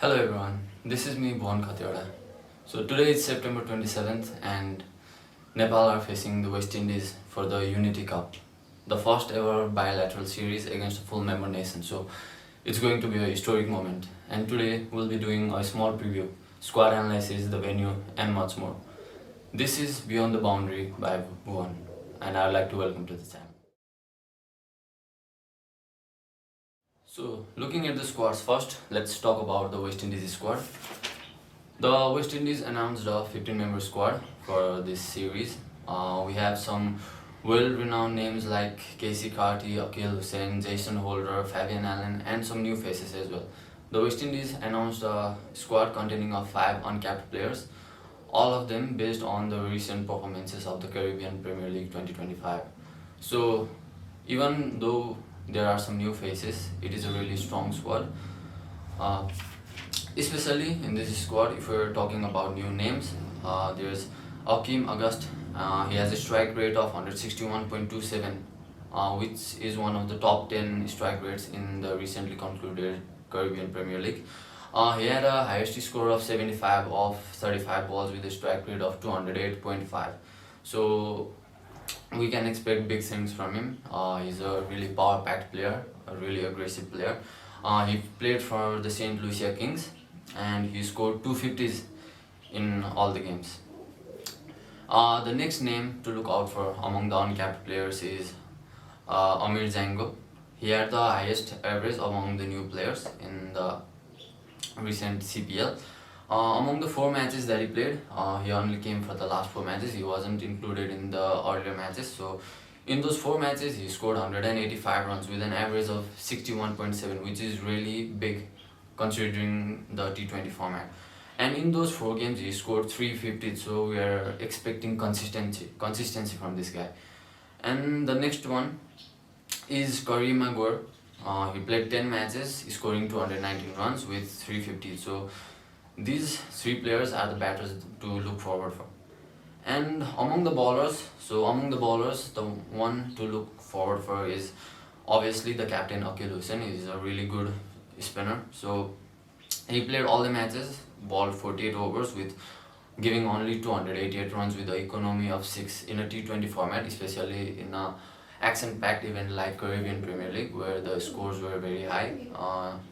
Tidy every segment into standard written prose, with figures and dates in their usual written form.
Hello everyone, this is me Bhuvan Khatioda. So today is September 27th and Nepal are facing the West Indies for the Unity Cup, the first ever bilateral series against a full member nation. So it's going to be a historic moment, and today we'll be doing a small preview, squad analysis, the venue and much more. This is Beyond the Boundary by Bhuvan, and I'd like to welcome to the channel. So looking at the squads first, let's talk about the West Indies squad. The West Indies announced a 15-member squad for this series. We have some well-renowned names like Casey Carty, Akil Hussain, Jason Holder, Fabian Allen, and some new faces as well. The West Indies announced a squad containing of 5 uncapped players, all of them based on the recent performances of the Caribbean Premier League 2025. So even though there are some new faces, it is a really strong squad. Uh, Especially in this squad, if we're talking about new names, there's Akim August. He has a strike rate of 161.27, which is one of the top 10 strike rates in the recently concluded Caribbean Premier League. He had a highest score of 75 of 35 balls with a strike rate of 208.5. So we can expect big things from him. He's a really power-packed player, a really aggressive player. He played for the St. Lucia Kings and he scored 250s in all the games. The next name to look out for among the uncapped players is Amir Zango. He had the highest average among the new players in the recent CPL. Among the 4 matches that he played, he only came for the last 4 matches. He wasn't included in the earlier matches. So in those 4 matches, he scored 185 runs with an average of 61.7, which is really big considering the T20 format. And in those 4 games, he scored 350. So we are expecting consistency from this guy. And the next one is Kareem Maguire. He played 10 matches, scoring 219 runs with 350. So these 3 players are the batters to look forward for. And among the bowlers, the one to look forward for is obviously the captain Akil Hussain. He is a really good spinner. So he played all the matches, bowled 48 overs with giving only 288 runs with the economy of 6 in a T20 format, especially in a action-packed event like Caribbean Premier League where the scores were very high.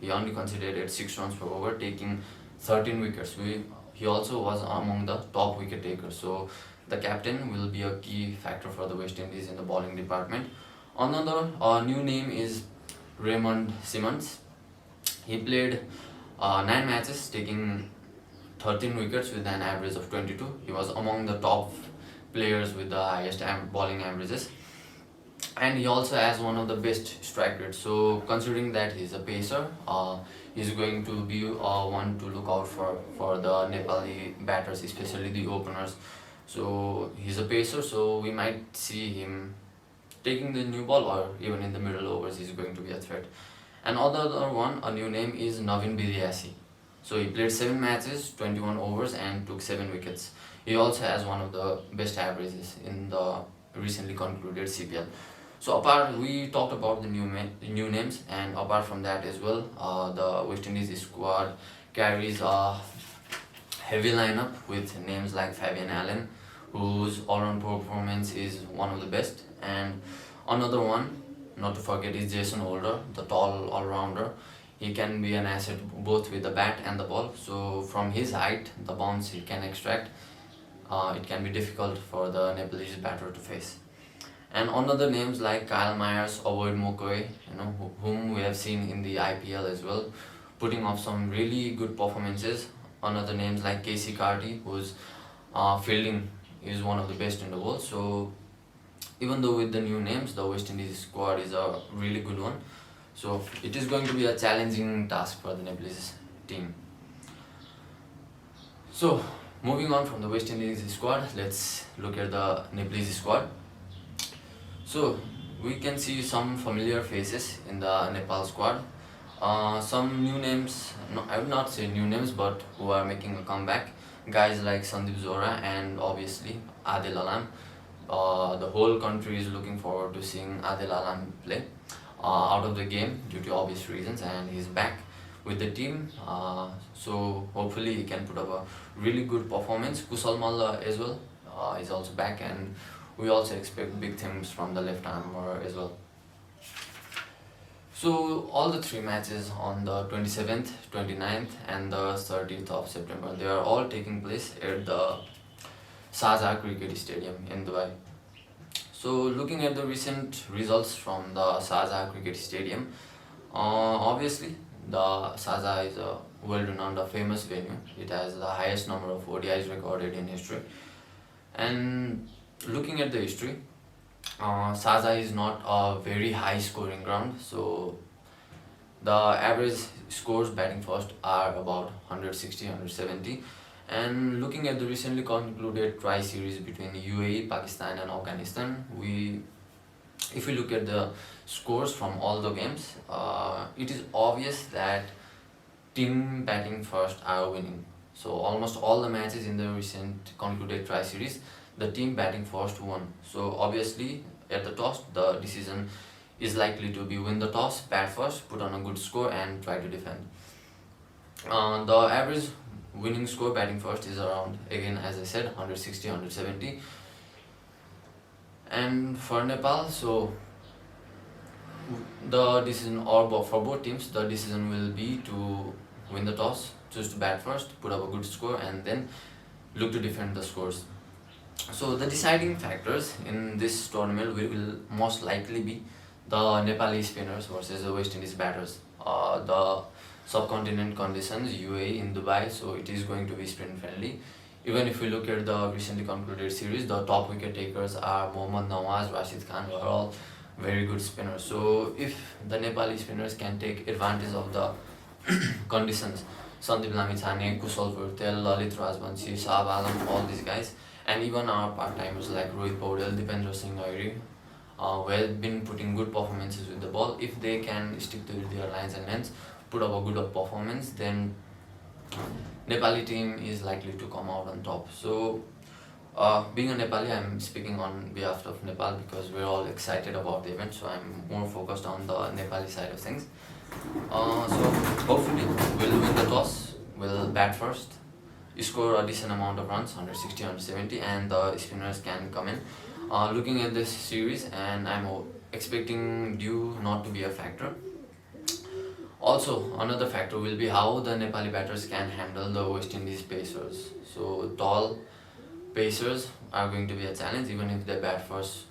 He only conceded 6 runs per over, taking 13 wickets. He also was among the top wicket takers. So the captain will be a key factor for the West Indies in the bowling department. Another new name is Raymond Simmons. He played 9 matches, taking 13 wickets with an average of 22. He was among the top players with the highest bowling averages. And he also has one of the best strike rates. So considering that he's a pacer, he's going to be one to look out for the Nepali batters, especially the openers. So he's a pacer, so we might see him taking the new ball, or even in the middle overs he's going to be a threat. And other one, a new name, is Navin Bidyasi. So he played 7 matches, 21 overs and took 7 wickets. He also has one of the best averages in the recently concluded CPL. So we talked about the new names, and apart from that as well, the West Indies squad carries a heavy lineup with names like Fabian Allen, whose all-round performance is one of the best, and another one, not to forget, is Jason Holder, the tall all-rounder. He can be an asset both with the bat and the ball. So from his height, the bounce he can extract, it can be difficult for the Nepalese batter to face. And another names like Kyle Myers, Avoid Mokoi, whom we have seen in the IPL as well, putting off some really good performances. Another names like Casey Carty, whose fielding is one of the best in the world. So even though with the new names, the West Indies squad is a really good one. So it is going to be a challenging task for the Nepalese team. So moving on from the West Indies squad, let's look at the Nepalese squad. So we can see some familiar faces in the Nepal squad. Some new names, no, I would not say new names, but who are making a comeback. Guys like Sandeep Zora and obviously Adil Alam. The whole country is looking forward to seeing Adil Alam play out of the game due to obvious reasons, and he's back with the team. So hopefully he can put up a really good performance. Kusal Malla as well is also back, and we also expect big things from the left armour as well. So all the three matches on the 27th, 29th and the 30th of September, they are all taking place at the Sharjah Cricket Stadium in Dubai. So looking at the recent results from the Sharjah Cricket Stadium, obviously the Sharjah is a well-renowned, a famous venue. It has the highest number of ODIs recorded in history. And looking at the history, Sharjah is not a very high scoring ground, so the average scores batting first are about 160, 170. And looking at the recently concluded try series between UAE, Pakistan and Afghanistan, if we look at the scores from all the games, it is obvious that team batting first are winning. So almost all the matches in the recent concluded try series, the team batting first won. So obviously at the toss, the decision is likely to be win the toss, bat first, put on a good score and try to defend. The average winning score batting first is around, again as I said, 160, 170. And for Nepal, so the decision, or for both teams, the decision will be to win the toss, choose to bat first, put up a good score and then look to defend the scores. So the deciding factors in this tournament will most likely be the Nepali spinners versus the West Indies batters. The subcontinent conditions, UAE in Dubai, so it is going to be spin friendly. Even if we look at the recently concluded series, the top wicket takers are Mohammad Nawaz, Rashid Khan, who are all very good spinners. So if the Nepali spinners can take advantage of the conditions, Sandeep Lamithane, Kusal Vurtel, Lalit Rajbanshi, Shahab Alam, all these guys, and even our part-timers like Rohit Paudel, Dipendra Singh Airi, who have been putting good performances with the ball, if they can stick to their lines and lengths, put up a good performance, then Nepali team is likely to come out on top. So being a Nepali, I'm speaking on behalf of Nepal because we're all excited about the event, so I'm more focused on the Nepali side of things. So hopefully we'll win the toss, we'll bat first, score a decent amount of runs, 160, 170, and the spinners can come in. Looking at this series, and I'm expecting dew not to be a factor. Also, another factor will be how the Nepali batters can handle the West Indies pacers. So tall pacers are going to be a challenge, even if they bat first.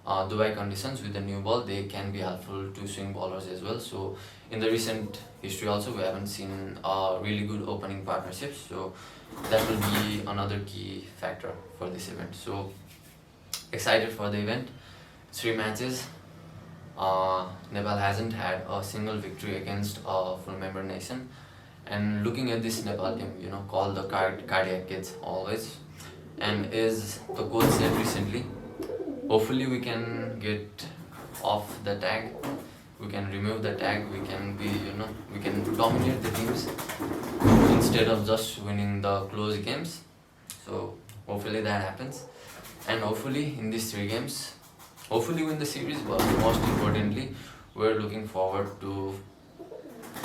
Dubai conditions with the new ball, they can be helpful to swing bowlers as well. So in the recent history also, we haven't seen really good opening partnerships. So that will be another key factor for this event. So excited for the event. 3 matches. Nepal hasn't had a single victory against a full member nation. And looking at this Nepal team, called the cardiac kids always, and is the coach said recently, hopefully we can get off the tag, we can remove the tag, we can be, we can dominate the teams instead of just winning the close games. So hopefully that happens, and hopefully in these 3 games, hopefully win the series, but most importantly, we're looking forward to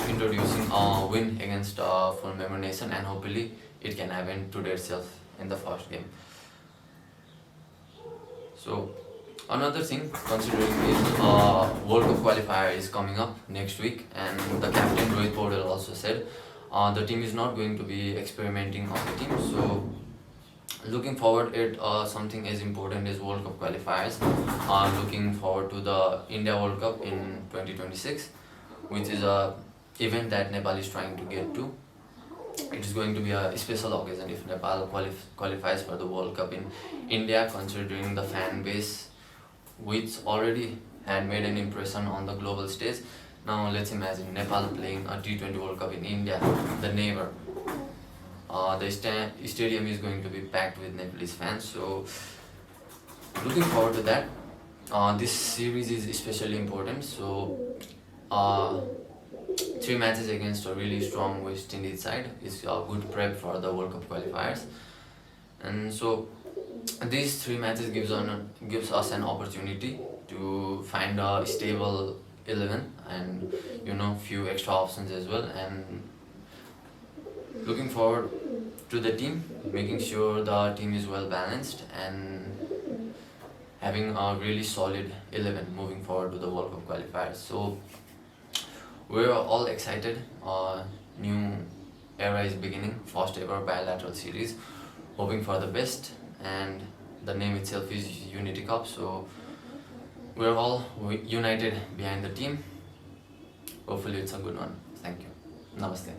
introducing a win against a full member nation, and hopefully it can happen today itself in the first game. So another thing considering is World Cup qualifier is coming up next week, and the captain Rohit Paudel also said the team is not going to be experimenting on the team. So looking forward at something as important as World Cup qualifiers, looking forward to the India World Cup in 2026, which is a event that Nepal is trying to get to. It is going to be a special occasion if Nepal qualifies for the World Cup in India, considering the fan base which already had made an impression on the global stage. Now let's imagine Nepal playing a T20 World Cup in India, the neighbor. The stadium is going to be packed with Nepalese fans, so looking forward to that. This series is especially important, so 3 matches against a really strong West Indies side is a good prep for the World Cup qualifiers. And so these 3 matches gives us an opportunity to find a stable 11 and few extra options as well, and looking forward to the team, making sure the team is well balanced and having a really solid 11 moving forward to the World Cup qualifiers. So we're all excited. New era is beginning, first ever bilateral series, hoping for the best, and the name itself is Unity Cup, so we're all united behind the team. Hopefully it's a good one. Thank you. Namaste.